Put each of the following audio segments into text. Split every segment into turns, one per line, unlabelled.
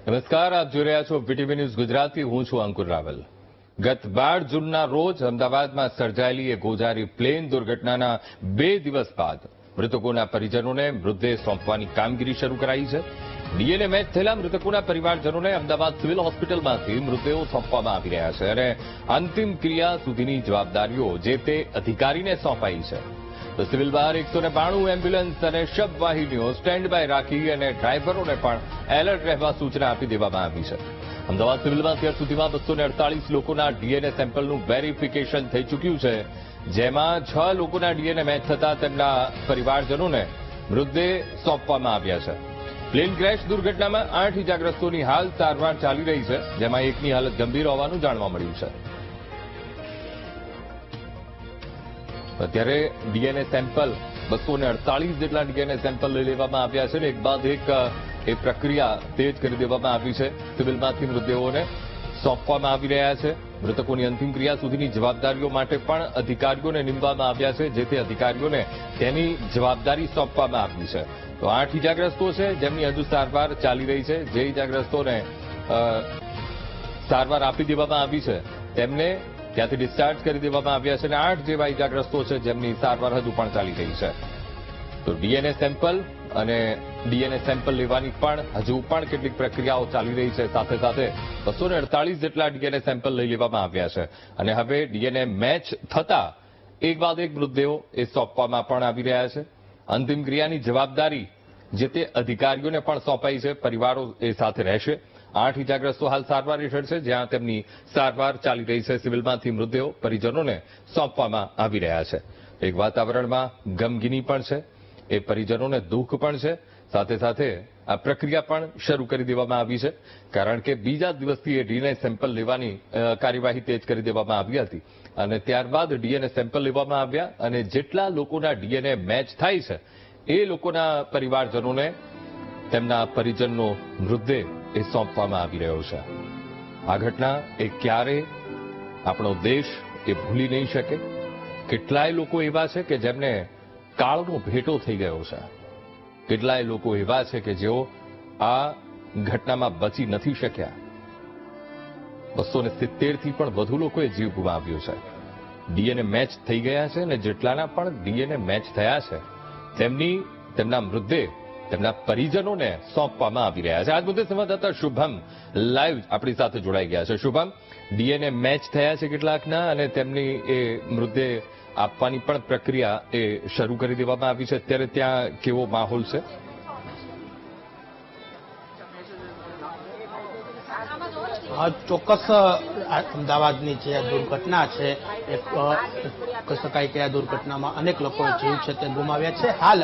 નમસ્કાર, આપ જોઈ રહ્યા છો વીટીવી ન્યૂઝ ગુજરાતી. હું છું અંકુર રાવલ. ગત 12 જૂનના રોજ અમદાવાદમાં સર્જાયેલી એક ગોઝારી પ્લેન દુર્ઘટનાના 2 દિવસ બાદ મૃતકોના પરિજનોને મૃતદેહ સોંપવાની કામગીરી શરૂ કરાઈ છે. ડીએનએ મેચ થયેલા મૃતકોના પરિવારજનોને અમદાવાદ સિવિલ હોસ્પિટલમાંથી મૃતદેહો સોંપવામાં આવી રહ્યા છે અને અંતિમ ક્રિયા સુધીની જવાબદારીઓ જે તે અધિકારીને સોંપાઈ છે. તો સિવિલ બહાર 192 એમ્બ્યુલન્સ અને શબવાહિનીઓ સ્ટેન્ડ બાય રાખી અને ડ્રાઈવરોને પણ એલર્ટ રહેવા સૂચના આપી દેવામાં આવી છે. અમદાવાદ સિવિલમાં અત્યાર સુધીમાં 248 લોકોના ડીએનએ સેમ્પલનું વેરિફિકેશન થઈ ચૂક્યું છે, જેમાં 6 લોકોના ડીએનએ મેચ થતા તેમના પરિવારજનોને મૃતદેહ સોંપવામાં આવ્યા છે. પ્લેન ક્રેશ દુર્ઘટનામાં 8 ઇજાગ્રસ્તોની હાલ સારવાર ચાલી રહી છે, જેમાં એકની હાલત ગંભીર હોવાનું જાણવા મળ્યું છે. અત્યારે ડીએનએ સેમ્પલ 248 જેટલા ડીએનએ સેમ્પલ લઈ લેવામાં આવ્યા છે અને એક બાદ એક એ પ્રક્રિયા તેજ કરી દેવામાં આવી છે. સિવિલમાંથી મૃતદેહોને સોંપવામાં આવી રહ્યા છે. મૃતકોની અંતિમ ક્રિયા સુધીની જવાબદારીઓ માટે પણ અધિકારીઓને નીમવામાં આવ્યા છે, જેથી અધિકારીઓને તેની જવાબદારી સોંપવામાં આવી છે. તો 8 ઇજાગ્રસ્તો છે જેમની હજુ સારવાર ચાલી રહી છે. જે ઇજાગ્રસ્તોને સારવાર આપી દેવામાં આવી છે તેમને ત્યાંથી ડિસ્ચાર્જ કરી દેવામાં આવ્યા છે અને 8 જેવા ઇજાગ્રસ્તો છે જેમની સારવાર હજુ પણ ચાલી રહી છે. તો ડીએનએ સેમ્પલ અને ડીએનએ સેમ્પલ લેવાની પણ હજુ પણ કેટલીક પ્રક્રિયાઓ ચાલી રહી છે. સાથે સાથે 248 જેટલા ડીએનએ સેમ્પલ લઈ લેવામાં આવ્યા છે અને હવે ડીએનએ મેચ થતા એક બાદ એક મૃતદેહો એ સોંપવામાં પણ આવી રહ્યા છે. અંતિમ ક્રિયાની જવાબદારી જે તે અધિકારીઓને પણ સોંપાઈ છે. પરિવારો એ સાથે રહેશે. 8 ઇજાગ્રસ્તો હાલ સારવાર હેઠળ છે, જ્યાં તેમની સારવાર ચાલી રહી છે. સિવિલમાંથી મૃતદેહો પરિજનોને સોંપવામાં આવી રહ્યા છે. એક વાતાવરણમાં ગમગીની પણ છે, એ પરિજનોને દુઃખ પણ છે. સાથે સાથે આ પ્રક્રિયા પણ શરૂ કરી દેવામાં આવી છે, કારણ કે બીજા દિવસથી એ ડીએનએ સેમ્પલ લેવાની કાર્યવાહી તેજ કરી દેવામાં આવી હતી અને ત્યારબાદ ડીએનએ સેમ્પલ લેવામાં આવ્યા અને જેટલા લોકોના ડીએનએ મેચ થાય છે એ લોકોના પરિવારજનોને તેમના પરિજનનો મૃતદેહ એ સોંપવામાં આવી રહ્યો છે. આ ઘટના એ ક્યારે આપણો દેશ એ ભૂલી નહીં શકે. કેટલાય લોકો એવા છે કે જેમને કાળનો ભેટો થઈ ગયો છે. કેટલાય લોકો એવા છે કે જેઓ આ ઘટનામાં બચી નથી શક્યા. 270 થી પણ વધુ લોકોએ જીવ ગુમાવ્યો છે. ડીએનએ મેચ થઈ ગયા છે અને જેટલાના પણ ડીએનએ મેચ થયા છે તેમના મૃતદેહ તેમના પરિજનોને સોંપવામાં આવી રહ્યા છે. આજ મુદ્દે સંવાદદાતા શુભમ લાઈવ આપણી સાથે જોડાઈ ગયા છે. શુભમ, ડીએનએ મેચ થયા છે કેટલાકના અને તેમની એ મૃતદેહ આપવાની પણ પ્રક્રિયા એ શરૂ કરી દેવામાં આવી છે. અત્યારે ત્યાં કેવો માહોલ છે?
ચોક્કસ અમદાવાદની જે દુર્ઘટના છે એક કહી શકાય કે આ દુર્ઘટનામાં અનેક લોકોએ જીવ છે તે ગુમાવ્યા છે. હાલ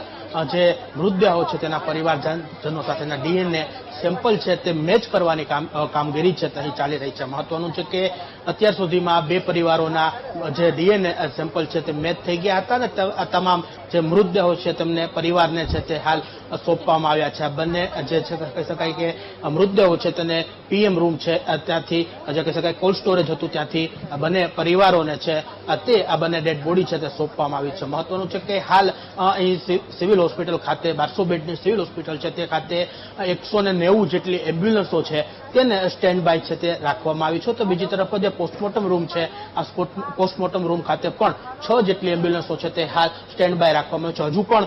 જે મૃતદેહો છે તેના પરિવારજનો સાથેના ડીએનએ સેમ્પલ છે તે મેચ કરવાની કામગીરી છે તે અહીં ચાલી રહી છે. મહત્વનું છે કે અત્યાર સુધીમાં 2 પરિવારોના જે ડીએનએ સેમ્પલ છે તે મેચ થઈ ગયા હતા અને તમામ જે મૃતદેહો છે તેમને પરિવારને છે તે હાલ સોંપવામાં આવ્યા છે. આ બંને જે છે કહી શકાય કે મૃતદેહો છે તેને પીએમ રૂમ છે ત્યાંથી જે કહી શકાય કોલ્ડ સ્ટોરેજ હતું ત્યાંથી બંને પરિવારોને છે તે આ બંને ડેડ બોડી છે તે સોંપવામાં આવી છે. મહત્વનું છે કે હાલ અહીં સિવિલ હોસ્પિટલ ખાતે 1200 બેડની સિવિલ હોસ્પિટલ છે તે ખાતે 190 જેટલી એમ્બ્યુલન્સો છે તેને સ્ટેન્ડ બાય છે તે રાખવામાં આવી છે. તો બીજી તરફ જે પોસ્ટમોર્ટમ રૂમ છે આ પોસ્ટમોર્ટમ રૂમ ખાતે પણ 6 જેટલી એમ્બ્યુલન્સો છે તે હાલ સ્ટેન્ડ બાય રાખવામાં આવી છે. હજુ પણ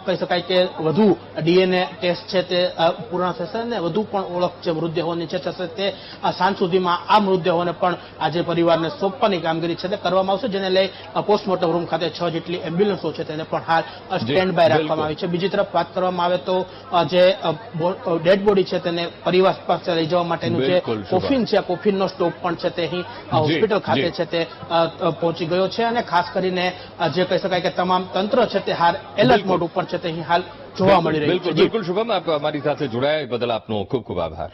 કહી શકાય કે વધુ ડીએનએ ટેસ્ટ છે તે પૂર્ણ થશે અને વધુ પણ ઓળખ છે મૃતદેહોની છે થશે તે સાંજ સુધીમાં આ મૃતદેહોને પણ આજે પરિવારને સોંપવાની કામગીરી છે તે કરવામાં આવશે, જેને લઈ પોસ્ટમોર્ટમ રૂમ ખાતે 6 જેટલી એમ્બ્યુલન્સો છે તેને પણ હાલ સ્ટેન્ડ બાય રાખવામાં આવી છે. બીજી તરફ વાત કરવામાં આવે તો જે ડેડ બોડી છે તેને પરિવાર પાસે લઈ જવા માટેનું જે કોફિન છે કોફિનનો સ્ટોક પણ છે તે અહીં હોસ્પિટલ ખાતે છે તે પહોંચી ગયો છે અને ખાસ કરીને જે કહી શકાય કે તમામ તંત્ર છે તે હાલ એલર્ટ મોડ ઉપર છે તે અહીં હાલ જોવા મળી રહ્યું છે.
બિલકુલ શુભમ, આપ અમારી સાથે જોડાયા બદલ આપનો ખૂબ ખૂબ આભાર.